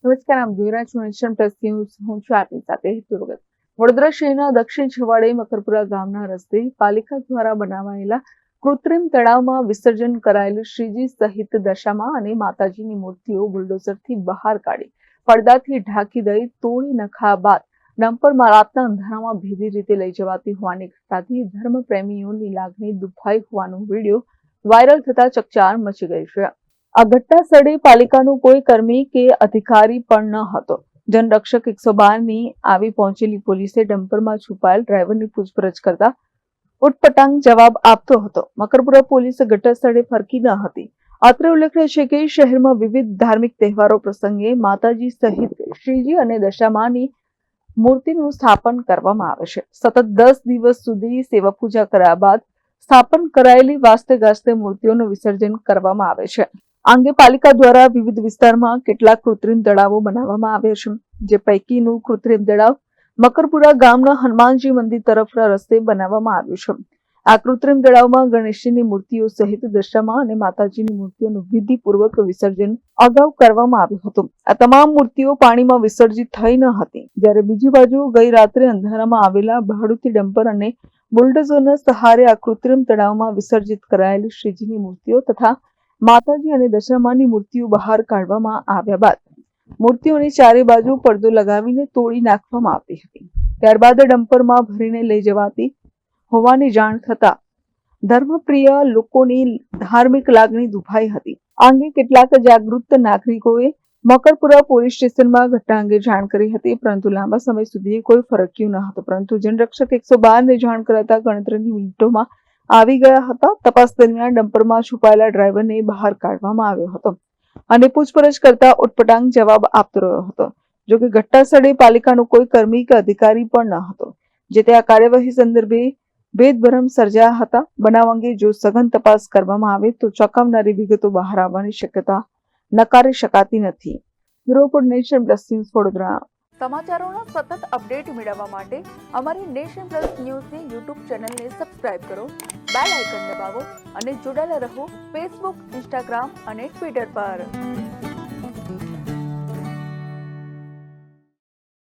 નમસ્કાર, આપ જોઈ રહ્યા છો નેશન પ્લસ ન્યૂઝ. હું છું આપની સાથે હેતુ ભગત. વડોદરા શહેરના દક્ષિણ છેવાડે મકરપુરા ગામના રસ્તે પાલિકા દ્વારા બનાવાયેલા કૃત્રિમ તળાવમાં વિસર્જન કરાયેલ શ્રીજી સહિત દશામા અને માતાજીની મૂર્તિઓ બુલડોઝરથી બહાર કાઢી પડદાથી ઢાંકી દઈ તોડી નખા બાદ ડમ્પરમાં રાતના અંધારામાં ભેદી રીતે લઈ જવાતી હોવાની ઘટનાથી ધર્મપ્રેમીઓની લાગણી દુભાઈ હોવાનો વિડીયો વાયરલ થતા ચકચાર મચી ગઈ છે. આ ઘટના સ્થળે પાલિકાનું કોઈ કર્મી કે અધિકારી પણ ન હતો. જનરક્ષક 112ની આવી પહોંચેલી પોલીસે ડમ્પરમાં છુપાયેલ ડ્રાઈવરની પૂછપરછ કરતા ઉટપટાંગ જવાબ આપતો હતો. મકરપુરા પોલીસ ઘટના સ્થળે ફરકી ન હતી. અત્રે ઉલ્લેખનીય છે કે શહેરમાં વિવિધ ધાર્મિક તહેવારો પ્રસંગે માતાજી સહિત શ્રીજી અને દશામાની મૂર્તિનું સ્થાપન કરવામાં આવે છે. સતત 10 દિવસ સુધી સેવા પૂજા કર્યા બાદ સ્થાપન કરાયેલી વાસ્તે ગાસ્તે મૂર્તિઓનું વિસર્જન કરવામાં આવે છે. આ અંગે પાલિકા દ્વારા વિવિધ વિસ્તારમાં કેટલાક કૃત્રિમ તળાવો બનાવવામાં આવ્યા છે, જે પૈકીનું કૃત્રિમ તળાવ મકરપુરા ગામના હનુમાનજી મંદિર તરફના રસ્તે બનાવવામાં આવ્યું છે. આ કૃત્રિમ તળાવમાં ગણેશજીની મૂર્તિઓ સહિત દશામા અને માતાજીની મૂર્તિઓનું વિધિપૂર્વક વિસર્જન અગાઉ કરવામાં આવ્યું હતું. આ તમામ મૂર્તિઓ પાણીમાં વિસર્જિત થઈ ન હતી, જ્યારે બીજી બાજુ ગઈ રાત્રે અંધારામાં આવેલા ભાડુતી ડમ્પર અને બુલડોઝરના સહારે આ કૃત્રિમ તળાવમાં વિસર્જિત કરાયેલી શ્રીજીની મૂર્તિઓ તથા માતાજી અને દશામાની મૂર્તિઓ બહાર કાઢવામાં આવ્યા બાદ મૂર્તિઓની ચારે બાજુ પડદો લગાવીને તોડી નાખવામાં આવતી હતી. ત્યારબાદ ડમ્પરમાં ભરીને લઈ જવાતી હોવાની જાણ થતા ધર્મપ્રિય લોકોની ધાર્મિક લાગણી દુભાઈ હતી. આ અંગે કેટલાક જાગૃત નાગરિકોએ મકરપુરા પોલીસ સ્ટેશનમાં ઘટના અંગે જાણ કરી હતી, પરંતુ લાંબા સમય સુધી કોઈ ફરક્યું ન હતું. પરંતુ જનરક્ષક 112ને જાણ કરાતા ગણતરીની મિનિટોમાં આવી ગયા હતા. તપાસ દરમિયાન ડમ્પરમાં છુપાયેલા ડ્રાઈવરને બહાર કાઢવામાં આવ્યો હતો અને પૂછપરછ કરતા ઉટપટાંગ જવાબ આપતો રહ્યો હતો. જો કે ઘટના સ્થળે પાલિકાનો કોઈ કર્મી કે અધિકારી પણ ન હતો, જે તે આ કાર્યવાહી સંદર્ભે ભેદભરમ સર્જાયા હતા. બનાવ અંગે જો સઘન તપાસ કરવામાં આવે તો ચોંકાવનારી વિગતો બહાર આવવાની શક્યતા નકારી શકાતી નથી. Bureau report, nation plus news, Vadodara. સમાચારોના સતત અપડેટ મેળવવા માટે અમારી નેશન પ્લસ ન્યૂઝની યુટ્યુબ ચેનલને સબસ્ક્રાઇબ કરો, બેલ આઇકન દબાવો અને જોડાયેલા રહો ફેસબુક, ઇન્સ્ટાગ્રામ અને ટ્વિટર પર.